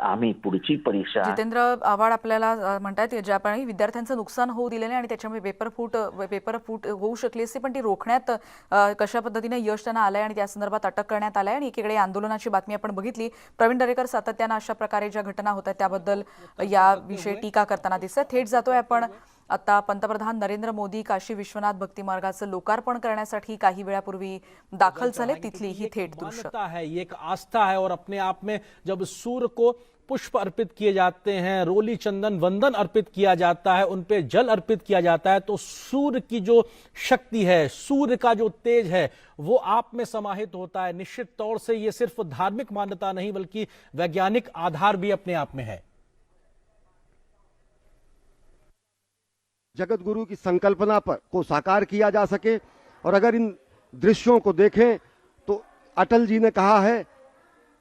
आम्ही पुढची परीक्षा जितेंद्र आव्हाड आपल्याला म्हणतात ज्याप्रमाणे विद्यार्थ्यांचं नुकसान होऊ दिले नाही आणि त्याच्यामुळे पेपर फूट होऊ शकली असती, पण ती रोखण्यात कशा पद्धतीने यश त्यांना आलंय आणि त्या संदर्भात अटक करण्यात आलंय। आणि एकीकडे आंदोलनाची बातमी आपण बघितली, प्रवीण दरेकर सातत्यानं अशा प्रकारे ज्या घटना होत आहेत त्याबद्दल याविषयी टीका करताना दिसत। थेट जातोय आपण आता पंतप्रधान नरेंद्र मोदी काशी विश्वनाथ भक्ती मार्गाचं लोकार्पण करण्यासाठी काही वेळापूर्वी दाखल झाले, तिथली ही थेट दृश्य है। ये एक आस्था है और अपने आप में जब सूर्य को पुष्प अर्पित किए जाते हैं, रोली चंदन वंदन अर्पित किया जाता है, उन पे जल अर्पित किया जाता है, तो सूर्य की जो शक्ति है, सूर्य का जो तेज है, वो आप में समाहित होता है। निश्चित तौर से ये सिर्फ धार्मिक मान्यता नहीं बल्कि वैज्ञानिक आधार भी अपने आप में है। जगत गुरु की संकल्पना पर को साकार किया जा सके। और अगर इन दृश्यों को देखें तो अटल जी ने कहा है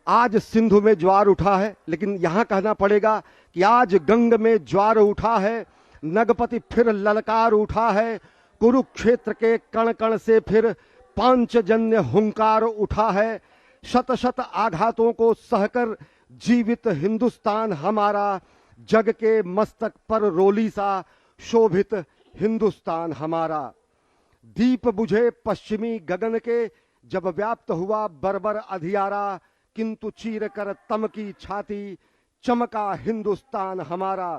आज सिंधु में ज्वार उठा है, लेकिन यहां कहना पड़ेगा कि आज गंग में ज्वार उठा है, नगपति फिर ललकार उठा है, कुरुक्षेत्र के कण कण से फिर पांचजन्य हुंकार उठा है, शत शत आघातों को सहकर जीवित हिंदुस्तान हमारा, जग के मस्तक पर रोली सा शोभित हिंदुस्तान हमारा। दीप बुझे पश्चिमी गगन के जब व्याप्त हुआ बर्बर अधियारा, किंतु चीर कर तम की छाती चमका हिंदुस्तान हमारा।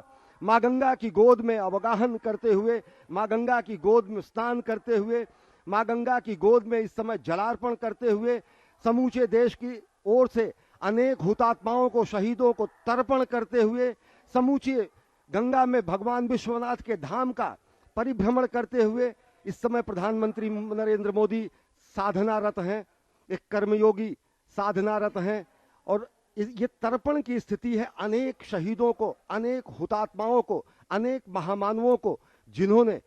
मां गंगा की गोद में अवगाहन करते हुए, मां गंगा की गोद में स्नान करते हुए, मां गंगा की गोद में इस समय जलार्पण करते हुए समूचे देश की ओर से अनेक हुतात्माओं को, शहीदों को तर्पण करते हुए समूचे गंगा में भगवान विश्वनाथ के धाम का परिभ्रमण करते हुए इस समय प्रधानमंत्री नरेंद्र मोदी साधनारत हैं, एक कर्मयोगी साधनारत हैं। और ये तर्पण की स्थिति है अनेक शहीदों को, अनेक हुतात्माओं को, अनेक महामानवों को, जिन्होंने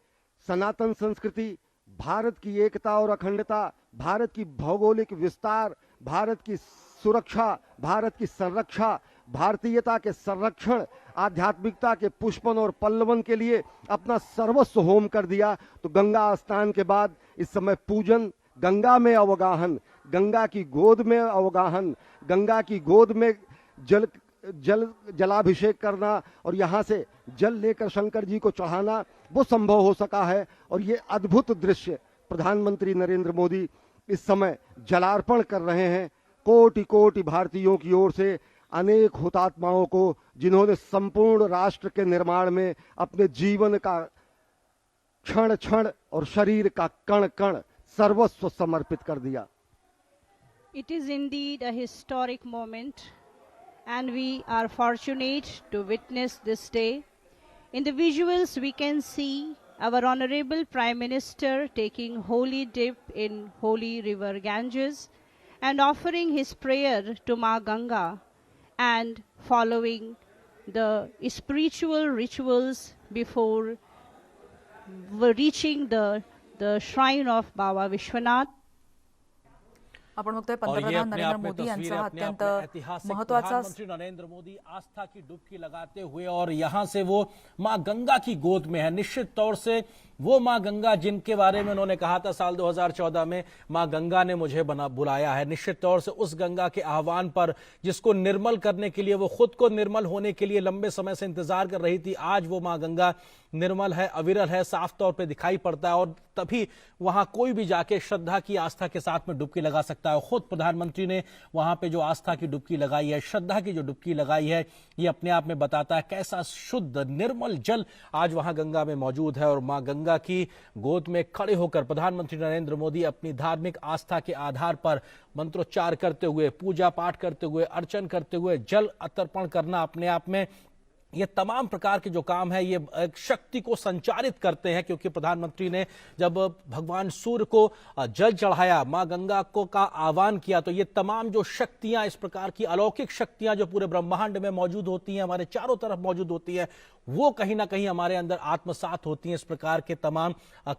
सनातन संस्कृति, भारत की एकता और अखंडता, भारत की भौगोलिक विस्तार, भारत की सुरक्षा, भारत की संरक्षा, भारतीयता के संरक्षण, आध्यात्मिकता के पुष्पन और पल्लवन के लिए अपना सर्वस्व होम कर दिया। तो गंगा स्नान के बाद इस समय पूजन, गंगा में अवगाहन, गंगा की गोद में अवगाहन, गंगा की गोद में जलाभिषेक करना और यहाँ से जल लेकर शंकर जी को चढ़ाना, वो संभव हो सका है। और ये अद्भुत दृश्य प्रधानमंत्री नरेंद्र मोदी इस समय जलार्पण कर रहे हैं कोटि कोटि भारतीयों की ओर से अनेक हुतात्माओं को, जिन्होंने संपूर्ण राष्ट्र के निर्माण में अपने जीवन का क्षण क्षण और शरीर का कण कण सर्वस्व समर्पित कर दिया। It is indeed a historic moment, and we are fortunate to witness this day. In the visuals, we can see our Honorable Prime Minister taking holy dip in holy river Ganges and offering his prayer to Ma Ganga and following the spiritual rituals before reaching the shrine of Baba Vishwanath. आपण बघतोय पंतप्रधान नरेंद्र मोदी यांचा अत्यंत महत्त्वाचा प्रधानमंत्री नरेंद्र मोदी आस्था की डुबकी लगाते हुए और यहां से वो मां गंगा की गोद में है। निश्चित तौर से वो मां गंगा जिनके बारे में उन्होंने कहा था साल 2014 में, मां गंगा ने मुझे बुलाया है। निश्चित तौर से उस गंगा के आह्वान पर, जिसको निर्मल करने के लिए, वो खुद को निर्मल होने के लिए लंबे समय से इंतजार कर रही थी, आज वो मां गंगा निर्मल है, अविरल है, साफ तौर पे दिखाई पड़ता है। और तभी वहां कोई भी जाके श्रद्धा की, आस्था के साथ में डुबकी लगा सकता है। खुद प्रधानमंत्री ने वहां पे जो आस्था की डुबकी लगाई है, श्रद्धा की जो डुबकी लगाई है, ये अपने आप में बताता है कैसा शुद्ध निर्मल जल आज वहां गंगा में मौजूद है। और मां गंगा की गोद में खड़े होकर प्रधानमंत्री नरेंद्र मोदी अपनी धार्मिक आस्था के आधार पर मंत्रोच्चार करते हुए, पूजा पाठ करते हुए, अर्चन करते हुए, जल तर्पण करना अपने आप में ये तमाम प्रकार के जो काम है, ये एक शक्ति को संचारित करते हैं। क्योंकि प्रधानमंत्री ने जब भगवान सूर्य को जल चढ़ाया, मां गंगा को का आह्वान किया, तो ये तमाम जो शक्तियां, इस प्रकार की अलौकिक शक्तियां जो पूरे ब्रह्मांड में मौजूद होती हैं, हमारे चारों तरफ मौजूद होती है, वो कहीं ना कहीं हमारे अंदर आत्मसात होती हैं इस प्रकार के तमाम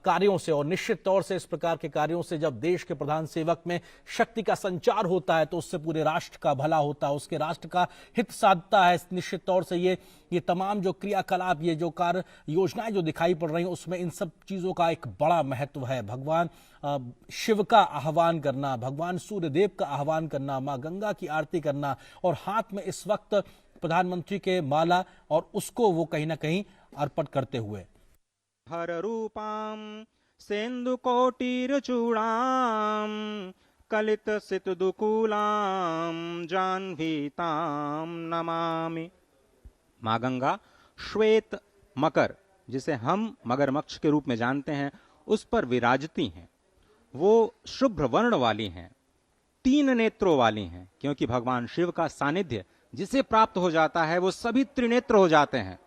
कार्यों से। और निश्चित तौर से इस प्रकार के कार्यों से जब देश के प्रधान सेवक में शक्ति का संचार होता है, तो उससे पूरे राष्ट्र का भला होता है, उसके राष्ट्र का हित साधता है। निश्चित तौर से ये तमाम जो क्रियाकलाप, ये जो कार्य योजनाएं जो दिखाई पड़ रही हैं, उसमें इन सब चीजों का एक बड़ा महत्व है। भगवान शिव का आह्वान करना, भगवान सूर्यदेव का आह्वान करना, मां गंगा की आरती करना, और हाथ में इस वक्त प्रधानमंत्री के माला और उसको वो कहीं ना कहीं अर्पण करते हुए। हर रूपाम सेन्दुकोटिरचूड़ाम कलित सितदुकूलाम जाह्नवीताम नमामि। माँ गंगा श्वेत मकर, जिसे हम मगरमच्छ के रूप में जानते हैं, उस पर विराजती हैं। वो शुभ्र वर्ण वाली हैं, 3 नेत्रों वाली हैं, क्योंकि भगवान शिव का सानिध्य जिसे प्राप्त हो जाता है वो सभी त्रिनेत्र हो जाते हैं।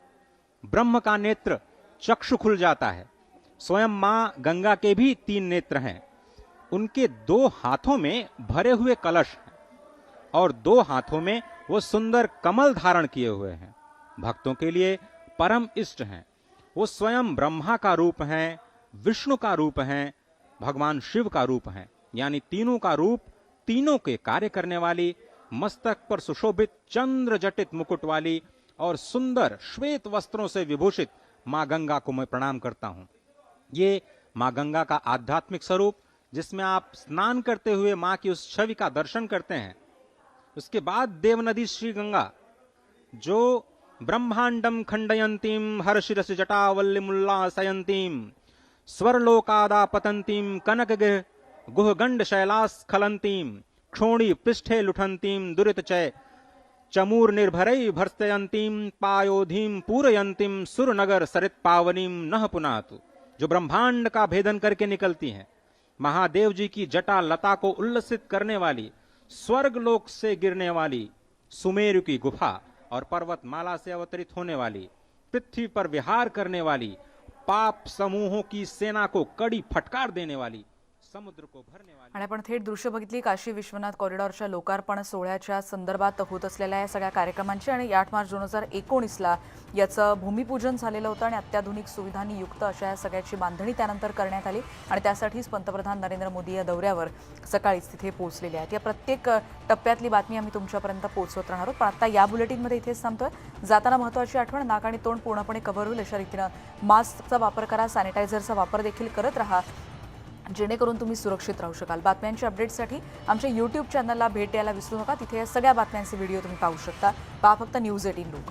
ब्रह्म का नेत्र चक्षु खुल जाता है। स्वयं मां गंगा के भी 3 नेत्र हैं। उनके 2 हाथों में भरे हुए कलश हैं और 2 हाथों में वो सुंदर कमल धारण किए हुए हैं। भक्तों के लिए परम इष्ट हैं। वो स्वयं ब्रह्मा का रूप हैं, विष्णु का रूप हैं, भगवान शिव का रूप हैं, यानी तीनों का रूप, तीनों के कार्य करने वाली, मस्तक पर सुशोभित चंद्र जटित मुकुट वाली और सुंदर श्वेत वस्त्रों से विभूषित मां गंगा को मैं प्रणाम करता हूं। ये मां गंगा का आध्यात्मिक स्वरूप, जिसमें आप स्नान करते हुए मां की उस छवि का दर्शन करते हैं। उसके बाद देवनदी श्री गंगा, जो ब्रह्मांडम खंडयंतीम हर्षिरसि जटावल्लिमुल्लासयंतीम स्वरलोकादापतंतीम कनकगिर गुहगंड शैलास्खलंतीम क्षोणी पृष्ठे लुठंतीम दुरितचय चमूर निर्भरै भर्स्तयंतीम पायोधीम पूरयंतीम सुरनगर सरित पावनीम नह पुनातु, जो ब्रह्मांड का भेदन करके निकलती हैं। महादेव जी की जटा लता को उल्लसित करने वाली, स्वर्ग लोक से गिरने वाली, सुमेरु की गुफा और पर्वतमाला से अवतरित होने वाली, पृथ्वी पर विहार करने वाली, पाप समूहों की सेना को कड़ी फटकार देने वाली, समुद्र को भरने वाली। आणि आपण थेट दृश्य बघितली काशी विश्वनाथ कॉरिडॉरच्या लोकार्पण सोहळ्याच्या संदर्भात होत असलेल्या या सगळ्या कार्यक्रमांची। आणि 8 मार्च 2019ला याचं भूमिपूजन झालेलं होतं आणि अत्याधुनिक सुविधांनी युक्त अशा या सगळ्याची बांधणी त्यानंतर करण्यात आली आणि त्यासाठीच पंतप्रधान नरेंद्र मोदी या दौऱ्यावर सकाळीच तिथे पोहोचलेले आहेत। या प्रत्येक टप्प्यातली बातमी आम्ही तुमच्यापर्यंत पोहोचवत राहणार आहोत। पण आता या बुलेटिनमध्ये इथेच थांबतोय। जाताना महत्त्वाची आठवण, नाक आणि तोंड पूर्णपणे कव्हर होईल अशा रीतीनं मास्कचा वापर करा, सॅनिटायझरचा वापर देखील करत राहा, जेणेकरून तुम्ही सुरक्षित राहू शकाल। बातम्यांच्या अपडेट्ससाठी आमच्या YouTube चॅनलला भेट द्यायला विसरू नका। तिथे या सगळ्या बातम्यांचे व्हिडिओ तुम्ही पाहू शकता। पहा फक्त न्यूज 18 लोक।